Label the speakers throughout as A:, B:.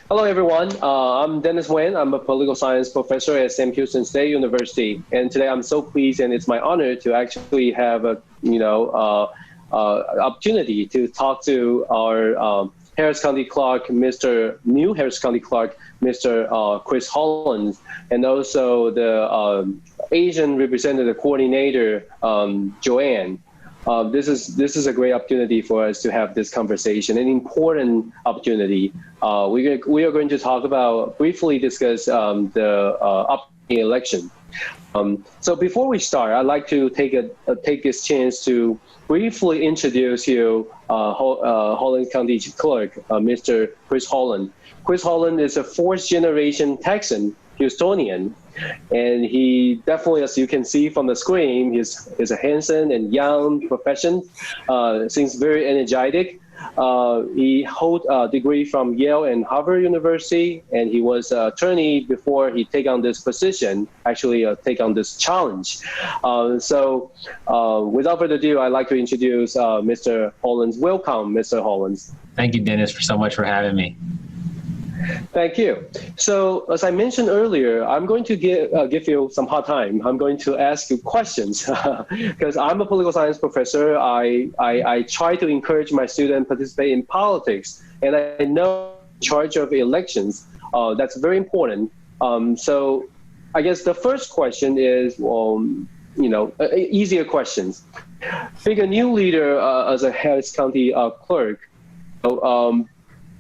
A: Hello, everyone. I'm Dennis Nguyen. I'm a political science professor at Sam Houston State University, and today I'm so pleased, and it's my honor to actually have a opportunity to talk to our Harris County Clerk, new Harris County Clerk, Mr. Chris Hollins, and also the Asian Representative Coordinator, Joanne. This is a great opportunity for us to have this conversation, an important opportunity. We are going to briefly discuss the upcoming election. So before we start, I'd like to take this chance to briefly introduce you, Hollins County Clerk, Mr. Chris Hollins. Chris Hollins is a fourth-generation Texan Houstonian, and he definitely, as you can see from the screen, is a handsome and young professional. Seems very energetic. He holds a degree from Yale and Harvard University, and he was an attorney before he take on this position, take on this challenge. So without further ado, I'd like to introduce Mr. Hollins. Welcome, Mr. Hollins.
B: Thank you, Dennis, so much for having me.
A: Thank you. So as I mentioned earlier, I'm going to give you some hard time. I'm going to ask you questions because I'm a political science professor. I try to encourage my students to participate in politics, and I know in charge of elections. That's very important. So I guess the first question is, easier questions. Being a new leader as a Harris County clerk,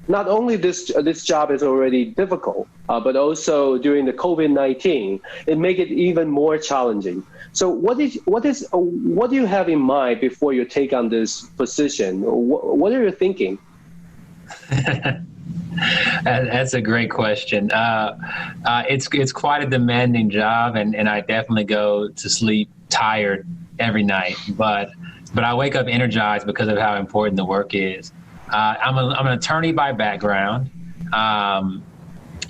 A: not only this job is already difficult, but also during the COVID-19, it makes it even more challenging. So what do you have in mind before you take on this position? What are you thinking?
B: That's a great question. It's quite a demanding job, and I definitely go to sleep tired every night. But I wake up energized because of how important the work is. I'm an attorney by background, and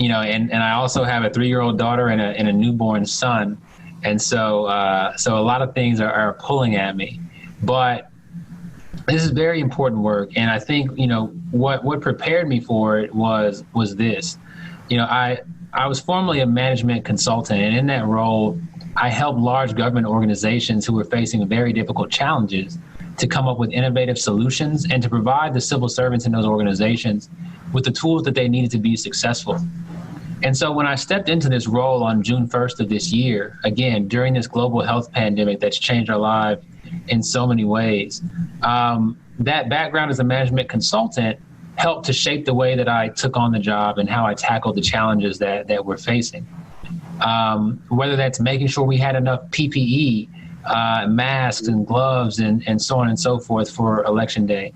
B: I also have a 3-year-old daughter and a newborn son, and so a lot of things are pulling at me. But this is very important work, and I think what prepared me for it was this. I was formerly a management consultant, and in that role, I helped large government organizations who were facing very difficult challenges to come up with innovative solutions and to provide the civil servants in those organizations with the tools that they needed to be successful. And so when I stepped into this role on June 1st of this year, again, during this global health pandemic that's changed our lives in so many ways, that background as a management consultant helped to shape the way that I took on the job and how I tackled the challenges that we're facing. Whether that's making sure we had enough PPE, masks and gloves and so on and so forth for election day,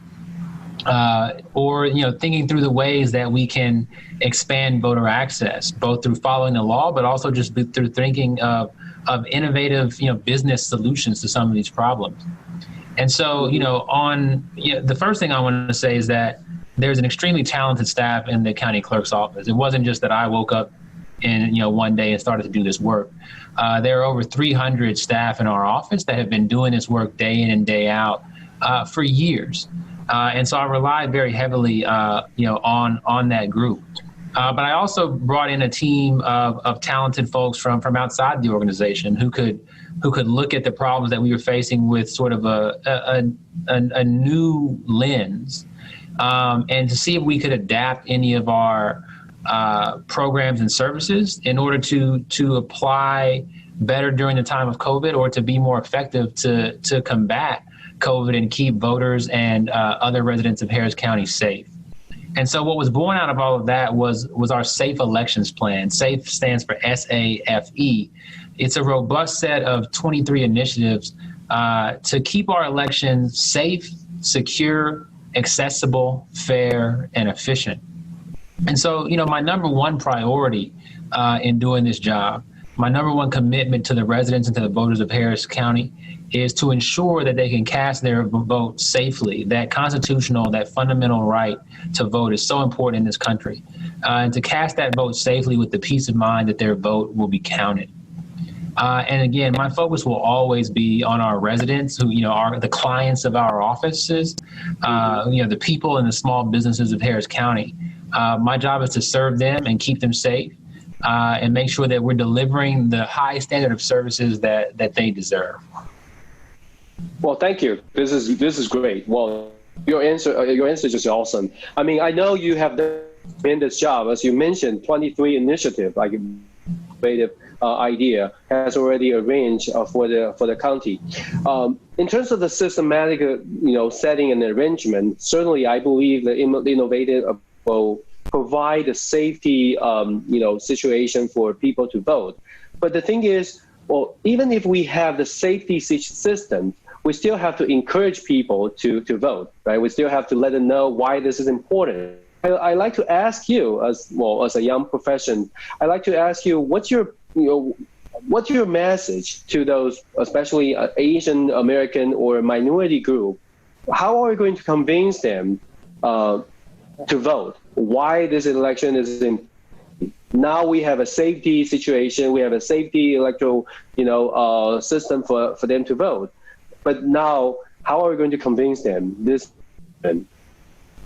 B: or thinking through the ways that we can expand voter access, both through following the law, but also just through thinking of innovative business solutions to some of these problems. And so the first thing I want to say is that there's an extremely talented staff in the county clerk's office. It wasn't just that I woke up in one day and started to do this work. There are over 300 staff in our office that have been doing this work day in and day out for years. And so I relied very heavily on that group. But I also brought in a team of talented folks from outside the organization who could look at the problems that we were facing with sort of a new lens, and to see if we could adapt any of our programs and services in order to apply better during the time of COVID, or to be more effective to combat COVID and keep voters and other residents of Harris County safe. And so what was born out of all of that was our Safe Elections Plan. SAFE stands for SAFE. It's a robust set of 23 initiatives to keep our elections safe, secure, accessible, fair, and efficient. And so, my number one priority in doing this job, my number one commitment to the residents and to the voters of Harris County is to ensure that they can cast their vote safely. That constitutional, that fundamental right to vote is so important in this country. And to cast that vote safely with the peace of mind that their vote will be counted. And again, my focus will always be on our residents who, are the clients of our offices, the people and the small businesses of Harris County. My job is to serve them and keep them safe, and make sure that we're delivering the high standard of services that they deserve.
A: Well, thank you. This is great. Well, your answer is just awesome. I mean, I know you have done this job, as you mentioned, 23 initiative, like innovative idea has already arranged for the county. In terms of the systematic, setting and arrangement, certainly I believe the innovative will provide a safety, situation for people to vote. But the thing is, well, even if we have the safety system, we still have to encourage people to vote, right? We still have to let them know why this is important. I like to ask you, as a young profession, I like to ask you, what's your message to those, especially Asian American or minority group? How are we going to convince them to vote? Why this election is important? Now we have a safety situation. We have a safety electoral, system for them to vote. But now, how are we going to convince them this?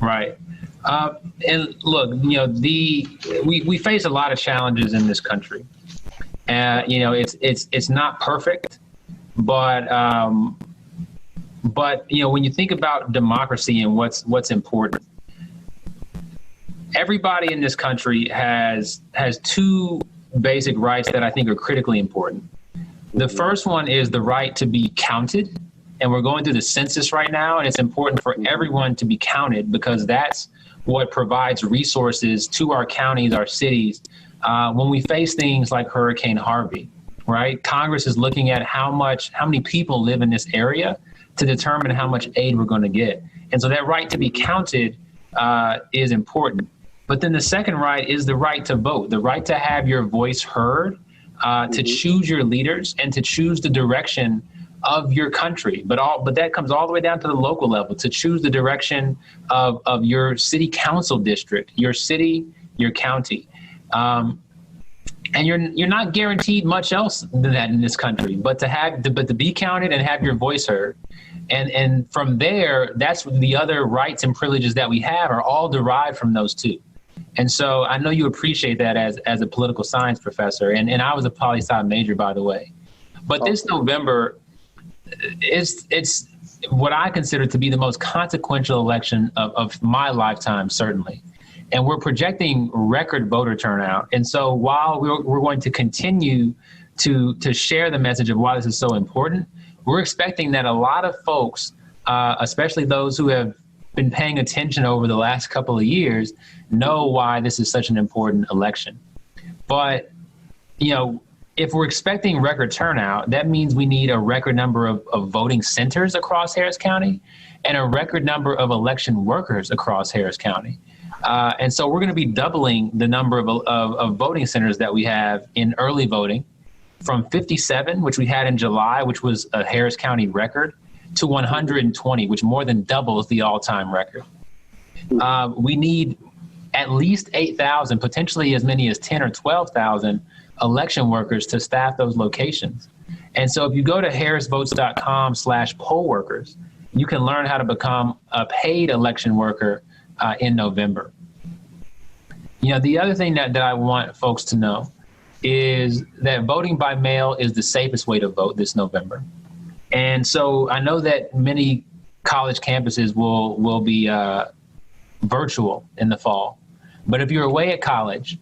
B: Right. And look, we face a lot of challenges in this country. It's not perfect, but when you think about democracy and what's important, everybody in this country has two basic rights that I think are critically important. The first one is the right to be counted. And we're going through the census right now, and it's important for everyone to be counted because that's what provides resources to our counties, our cities, when we face things like Hurricane Harvey, right? Congress is looking at how many people live in this area to determine how much aid we're going to get. And so that right to be counted is important. But then the second right is the right to vote, the right to have your voice heard, to choose your leaders and to choose the direction of your country, but that comes all the way down to the local level, to choose the direction of your city council district, your city, your county. And you're not guaranteed much else than that in this country, but to be counted and have your voice heard. And from there, that's the other rights and privileges that we have are all derived from those two. And so I know you appreciate that as a political science professor, and I was a poli-sci major, by the way. But this November, it's what I consider to be the most consequential election of my lifetime, certainly. And we're projecting record voter turnout. And so while we're going to continue to share the message of why this is so important, we're expecting that a lot of folks, especially those who have been paying attention over the last couple of years, know why this is such an important election. But, if we're expecting record turnout, that means we need a record number of voting centers across Harris County and a record number of election workers across Harris County. And so we're going to be doubling the number of voting centers that we have in early voting from 57, which we had in July, which was a Harris County record, to 120, which more than doubles the all-time record. We need at least 8,000, potentially as many as 10 or 12,000 election workers to staff those locations. And so if you go to harrisvotes.com/poll workers, you can learn how to become a paid election worker in November. The other thing that I want folks to know is that voting by mail is the safest way to vote this November. And so I know that many college campuses will be virtual in the fall. But if you're away at college,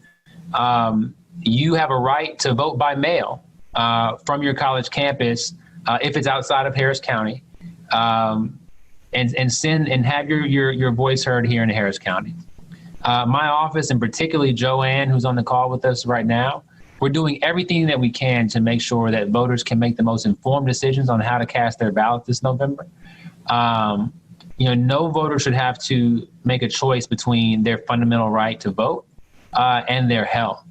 B: you have a right to vote by mail from your college campus if it's outside of Harris County, and send and have your voice heard here in Harris County. My office, and particularly Joanne, who's on the call with us right now, we're doing everything that we can to make sure that voters can make the most informed decisions on how to cast their ballot this November. No voter should have to make a choice between their fundamental right to vote and their health.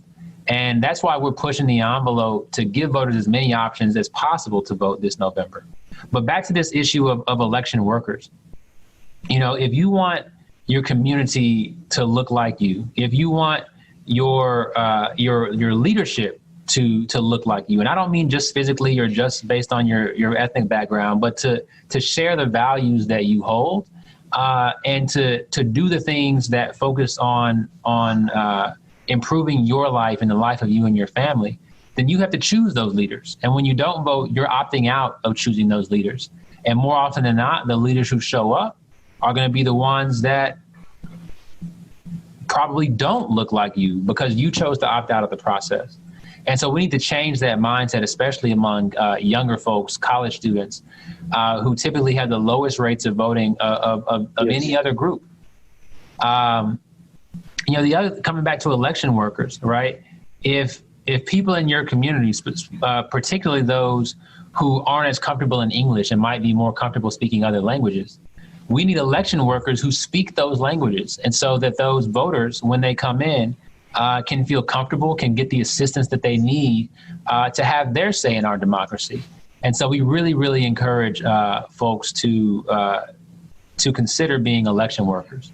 B: And that's why we're pushing the envelope to give voters as many options as possible to vote this November. But back to this issue of election workers. If you want your community to look like you, if you want your leadership to look like you, and I don't mean just physically or just based on your ethnic background, but to share the values that you hold, and to do the things that focus on improving your life and the life of you and your family, then you have to choose those leaders. And when you don't vote, you're opting out of choosing those leaders. And more often than not, the leaders who show up are going to be the ones that probably don't look like you because you chose to opt out of the process. And so we need to change that mindset, especially among younger folks, college students, who typically have the lowest rates of voting of any other group. The other, coming back to election workers, right? If people in your communities, particularly those who aren't as comfortable in English and might be more comfortable speaking other languages, we need election workers who speak those languages. And so that those voters, when they come in, can feel comfortable, can get the assistance that they need to have their say in our democracy. And so we really, really encourage folks to consider being election workers.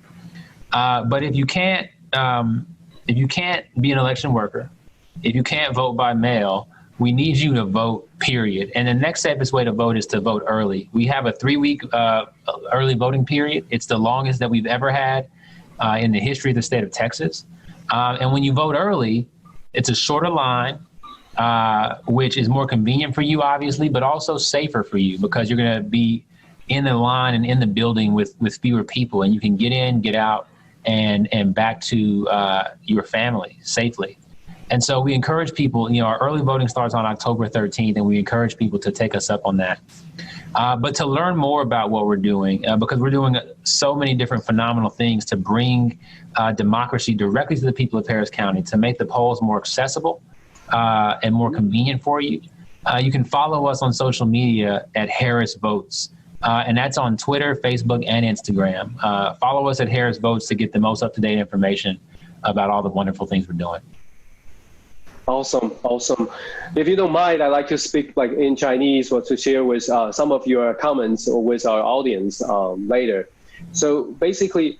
B: But if you can't be an election worker, if you can't vote by mail, we need you to vote, period. And the next safest way to vote is to vote early. We have a 3-week early voting period. It's the longest that we've ever had in the history of the state of Texas. And when you vote early, it's a shorter line, which is more convenient for you, obviously, but also safer for you because you're going to be in the line and in the building with fewer people, and you can get in, get out, and back to your family safely. And so we encourage people, our early voting starts on October 13th, and we encourage people to take us up on that. But to learn more about what we're doing, because we're doing so many different phenomenal things to bring democracy directly to the people of Harris County, to make the polls more accessible and more convenient for you. You can follow us on social media at Harris Votes. And that's on Twitter, Facebook, and Instagram. Follow us at Harris Votes to get the most up-to-date information about all the wonderful things we're doing.
A: Awesome. If you don't mind, I'd like to speak in Chinese or to share with some of your comments with our audience later. So basically,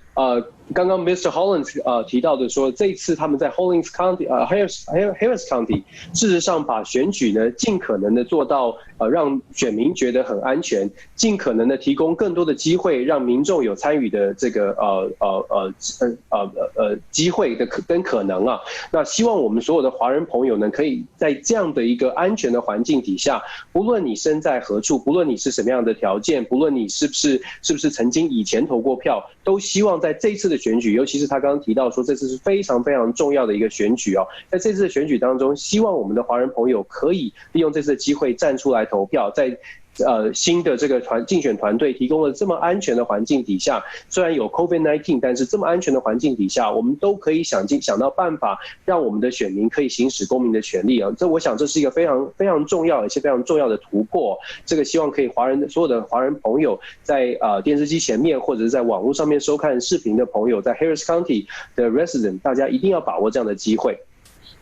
A: 刚刚 Mr. Hollins 提到的说，这一次他们在 Hollins County Harris County， 事实上把选举呢尽可能的做到让选民觉得很安全，尽可能的提供更多的机会，让民众有参与的这个机会的跟可能啊。那希望我们所有的华人朋友呢，可以在这样的一个安全的环境底下，不论你身在何处，不论你是什么样的条件，不论你是不是曾经以前投过票，都希望在这一次的选举，尤其是他刚刚提到说这次是非常非常重要的一个选举哦，在这次的选举当中，希望我们的华人朋友可以利用这次的机会站出来投票，在新的这个竞选团队提供了这么安全的环境底下，虽然有 COVID-19， 但是这么安全的环境底下，我们都可以想到办法，让我们的选民可以行使公民的权利啊。我想这是一个非常非常重要，而且非常重要的突破。这个希望可以所有的华人朋友在电视机前面或者是在网络上面收看视频的朋友，在 Harris County 的 resident， 大家一定要把握这样的机会。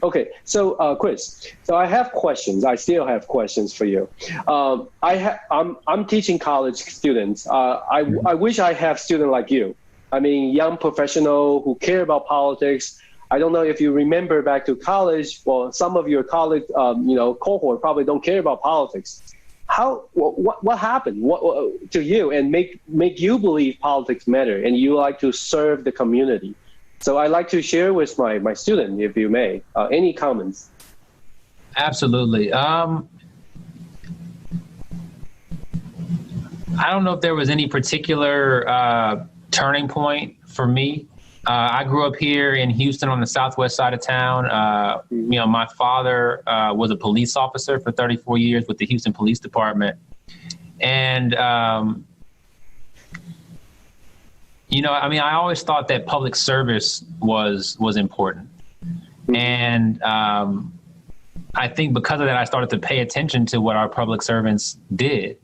A: Okay, so Chris, so I have questions. I still have questions for you. I'm teaching college students. I wish I have students like you. I mean, young professional who care about politics. I don't know if you remember back to college. Well, some of your college, cohort probably don't care about politics. What happened to you and make you believe politics matter and you like to serve the community? So I'd like to share with my student, if you may, any comments.
B: Absolutely. I don't know if there was any particular turning point for me. I grew up here in Houston on the southwest side of town. My father was a police officer for 34 years with the Houston Police Department. And I always thought that public service was important. And I think because of that, I started to pay attention to what our public servants did.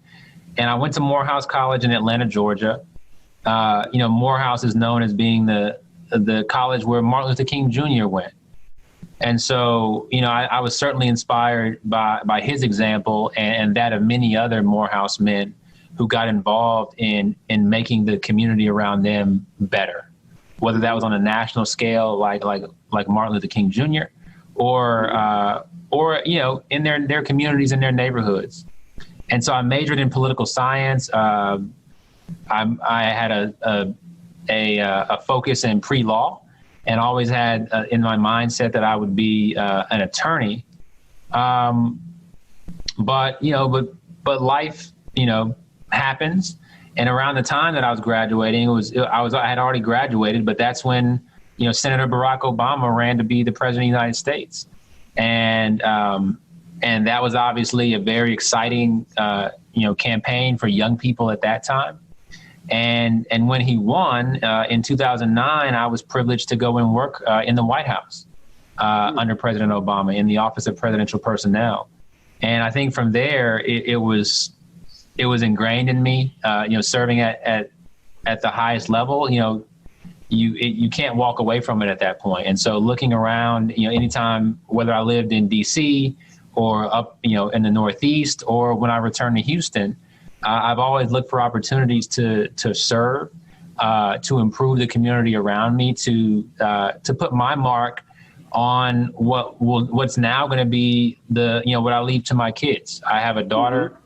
B: And I went to Morehouse College in Atlanta, Georgia. Morehouse is known as being the college where Martin Luther King Jr. went. And so, I was certainly inspired by his example and that of many other Morehouse men who got involved in making the community around them better, whether that was on a national scale, like Martin Luther King Jr., or in their communities, in their neighborhoods. And so I majored in political science. I had a focus in pre-law, and always had in my mindset that I would be an attorney. But life, happens. And around the time that I was graduating, I had already graduated, but that's when, Senator Barack Obama ran to be the president of the United States. And that was obviously a very exciting, campaign for young people at that time. And when he won in 2009, I was privileged to go and work in the White House under President Obama in the Office of Presidential Personnel. And I think from there, it was ingrained in me, serving at the highest level. You can't walk away from it at that point. And so looking around, anytime, whether I lived in DC or up, in the Northeast, or when I returned to Houston, I've always looked for opportunities to serve, to improve the community around me, to put my mark on what's now going to be what I leave to my kids. I have a daughter,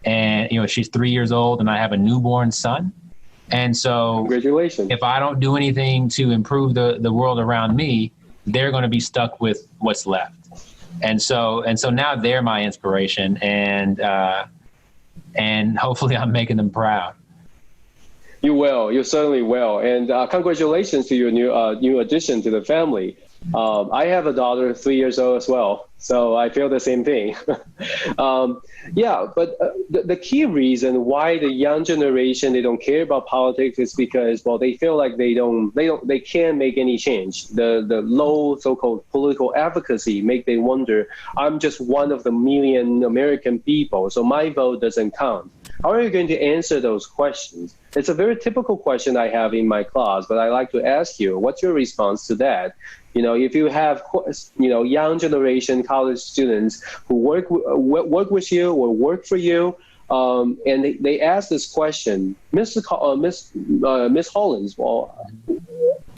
B: and she's 3 years old, and I have a newborn son. And so, congratulations. If I don't do anything to improve the world around me, they're going to be stuck with what's left. And so now they're my inspiration, and hopefully I'm making them proud.
A: You will. You certainly will. And congratulations to your new addition to the family. I have a daughter, 3 years old as well, so I feel the same thing. But the key reason why the young generation, they don't care about politics is because, they feel like they can't make any change. The low so-called political advocacy make them wonder, I'm just one of the million American people, so my vote doesn't count. How are you going to answer those questions? It's a very typical question I have in my class, but I like to ask you, what's your response to that? If you have, young generation college students who work with you or work for you, and they ask this question, Miss Hollins,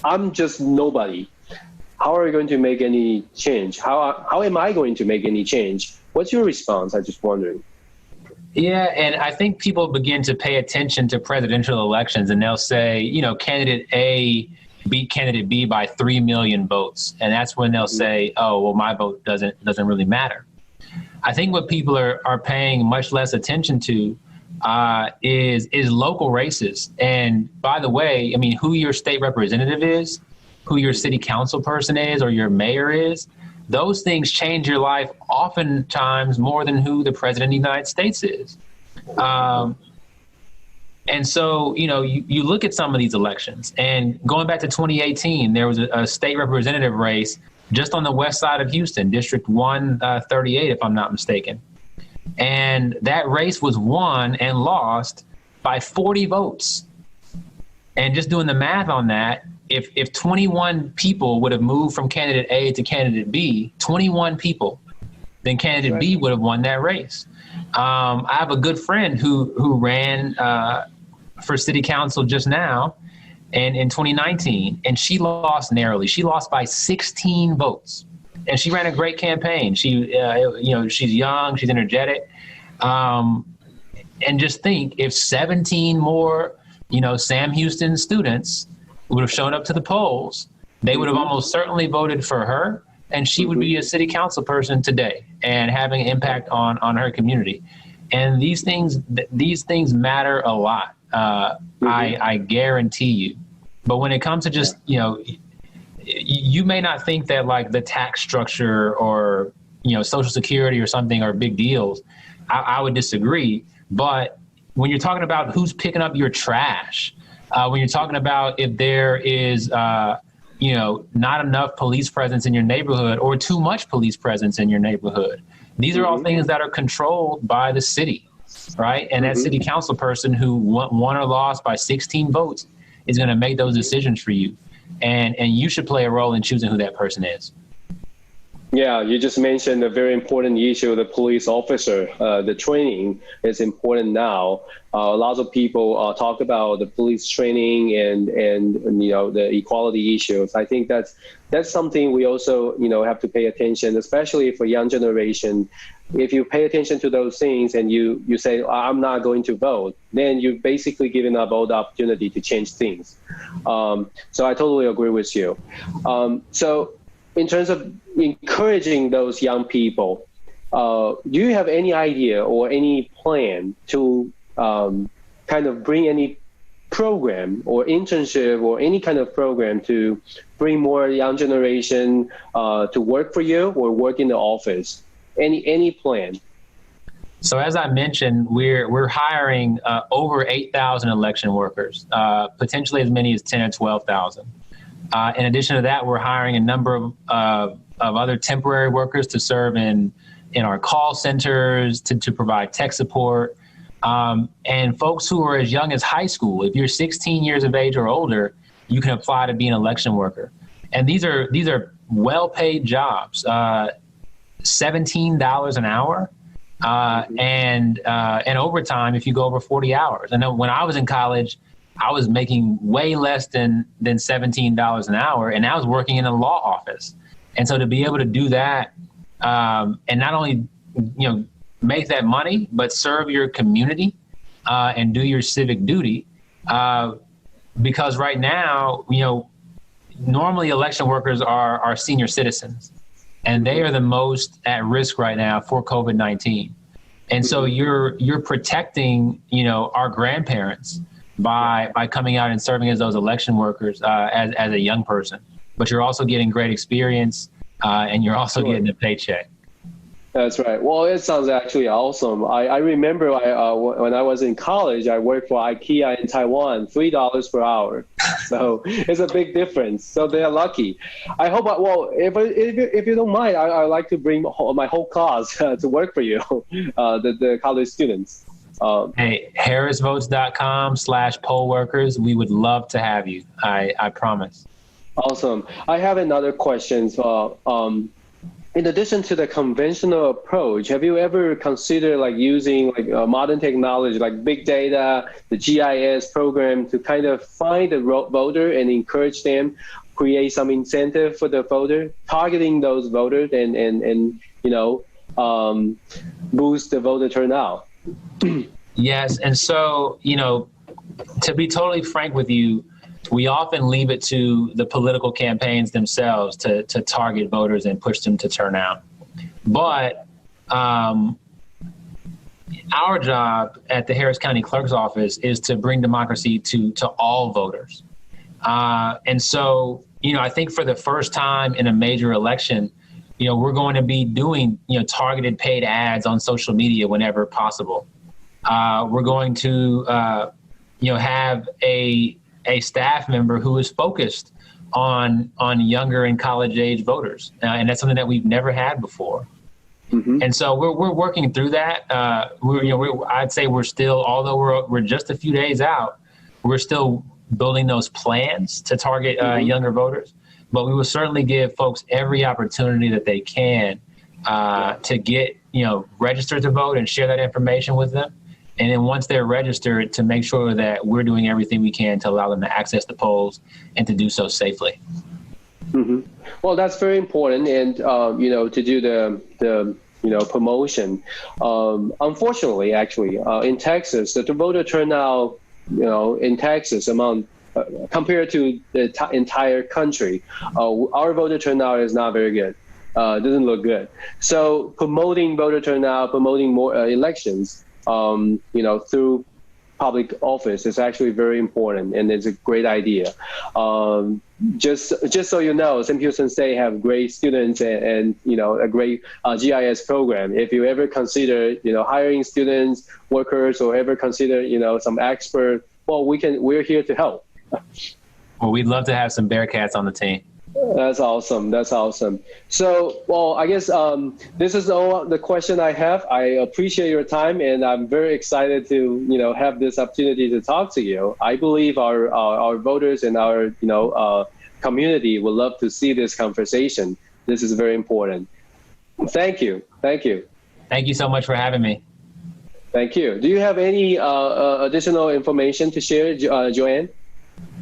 A: I'm just nobody. How are you going to make any change? How am I going to make any change? What's your response? I'm just wondering.
B: Yeah, and I think people begin to pay attention to presidential elections, and they'll say, candidate A beat candidate B by 3 million votes. And that's when they'll say, oh, well, my vote doesn't really matter. I think what people are paying much less attention to is local races. And by the way, who your state representative is, who your city council person is, or your mayor is, those things change your life oftentimes more than who the president of the United States is. And so, you look at some of these elections, and going back to 2018, there was a state representative race just on the west side of Houston, District 138, if I'm not mistaken. And that race was won and lost by 40 votes. And just doing the math on that, if 21 people would have moved from candidate A to candidate B, 21 people, then candidate B would have won that race. I have a good friend who ran for city council just now, and in 2019, and she lost narrowly. She lost by 16 votes, and she ran a great campaign. She's young, she's energetic, and just think if 17 more, Sam Houston students would have shown up to the polls, they would have almost certainly voted for her, and she would be a city council person today and having an impact on her community. And these things matter a lot. I guarantee you. But when it comes to just, you may not think that like the tax structure or, Social Security or something are big deals. I would disagree. But when you're talking about who's picking up your trash, when you're talking about if there is, not enough police presence in your neighborhood or too much police presence in your neighborhood, these are all things that are controlled by the city. Right. And that city council person who won or lost by 16 votes is going to make those decisions for you. And you should play a role in choosing who that person is.
A: Yeah, you just mentioned a very important issue, the police officer. The training is important now. Lots of people talk about the police training and the equality issues. I think that's something we also have to pay attention, especially for young generation. If you pay attention to those things and you say, I'm not going to vote, then you're basically giving up all the opportunity to change things. So I totally agree with you. So in terms of encouraging those young people, do you have any idea or any plan to kind of bring any program or internship or any kind of program to bring more young generation to work for you or work in the office? Any plan?
B: So as I mentioned, we're hiring over 8,000 election workers, potentially as many as 10 or 12,000. In addition to that, we're hiring a number of other temporary workers to serve in our call centers, to provide tech support, and folks who are as young as high school. If you're 16 years of age or older, you can apply to be an election worker. And these are well-paid jobs, $17 an hour, and overtime if you go over 40 hours. And when I was in college, I was making way less than $17 an hour, and I was working in a law office. And so to be able to do that, and not only make that money, but serve your community and do your civic duty, because right now, normally election workers are senior citizens, and they are the most at risk right now for COVID-19. And so you're protecting our grandparents by coming out and serving as those election workers as a young person. But you're also getting great experience, and you're also getting a paycheck.
A: That's right. Well, it sounds actually awesome. I remember when I was in college, I worked for IKEA in Taiwan, $3 per hour. So it's a big difference. So they're lucky. I hope, if you don't mind, I'd like to bring my whole class to work for you, the college students.
B: Hey, harrisvotes.com/poll workers. We would love to have you. I promise.
A: Awesome. I have another question. In addition to the conventional approach, have you ever considered using modern technology like big data, the GIS program to kind of find the voter and encourage them, create some incentive for the voter, targeting those voters and boost the voter turnout?
B: Yes. And so, to be totally frank with you, we often leave it to the political campaigns themselves to target voters and push them to turn out. But our job at the Harris County Clerk's Office is to bring democracy to all voters. And so, I think for the first time in a major election, we're going to be doing, targeted paid ads on social media whenever possible. We're going to, have a staff member who is focused on younger and college age voters. And that's something that we've never had before. Mm-hmm. And so we're working through that. I'd say we're still, although we're just a few days out, we're still building those plans to target younger voters. But we will certainly give folks every opportunity that they can to get, registered to vote and share that information with them. And then once they're registered, to make sure that we're doing everything we can to allow them to access the polls and to do so safely. Mm-hmm.
A: Well, that's very important. And, to do the promotion. Unfortunately, actually, in Texas, the voter turnout, in Texas compared to the entire country, our voter turnout is not very good. Doesn't look good. So promoting voter turnout, promoting more elections, through public office is actually very important, and it's a great idea. Just so you know, St. Houston State have great students and a great GIS program. If you ever consider hiring students, workers, or ever consider some expert, well, we're here to help.
B: Well, we'd love to have some Bearcats on the team.
A: That's awesome. That's awesome. So, well, I guess this is all the question I have. I appreciate your time, and I'm very excited to have this opportunity to talk to you. I believe our voters and our community would love to see this conversation. This is very important. Thank you. Thank you.
B: Thank you so much for having me.
A: Thank you. Do you have any additional information to share, Joanne?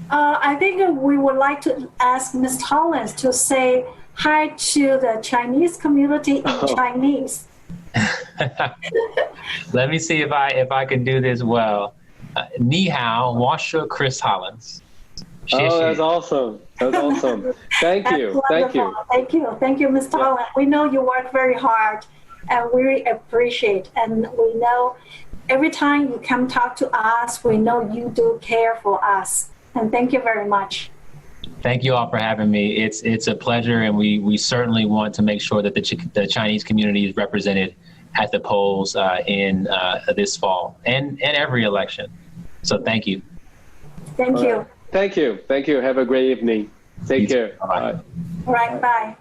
C: I think we would like to ask Ms. Hollins to say hi to the Chinese community in Chinese.
B: Let me see if I can do this well. Ni hao, 我是 Chris Hollins.
A: Oh, that's awesome. That's awesome. Thank you. Thank you.
C: Thank you. Thank you, Mr. Hollins. We know you work very hard and we really appreciate. And we know every time you come talk to us, we know you do care for us. And thank you very much.
B: Thank you all for having me. It's a pleasure, and we certainly want to make sure that the Chinese community is represented at the polls in this fall and every election. So thank you.
C: Thank you.
A: Thank you. Thank you. Have a great evening. Take care.
B: Bye.
C: All right. Bye.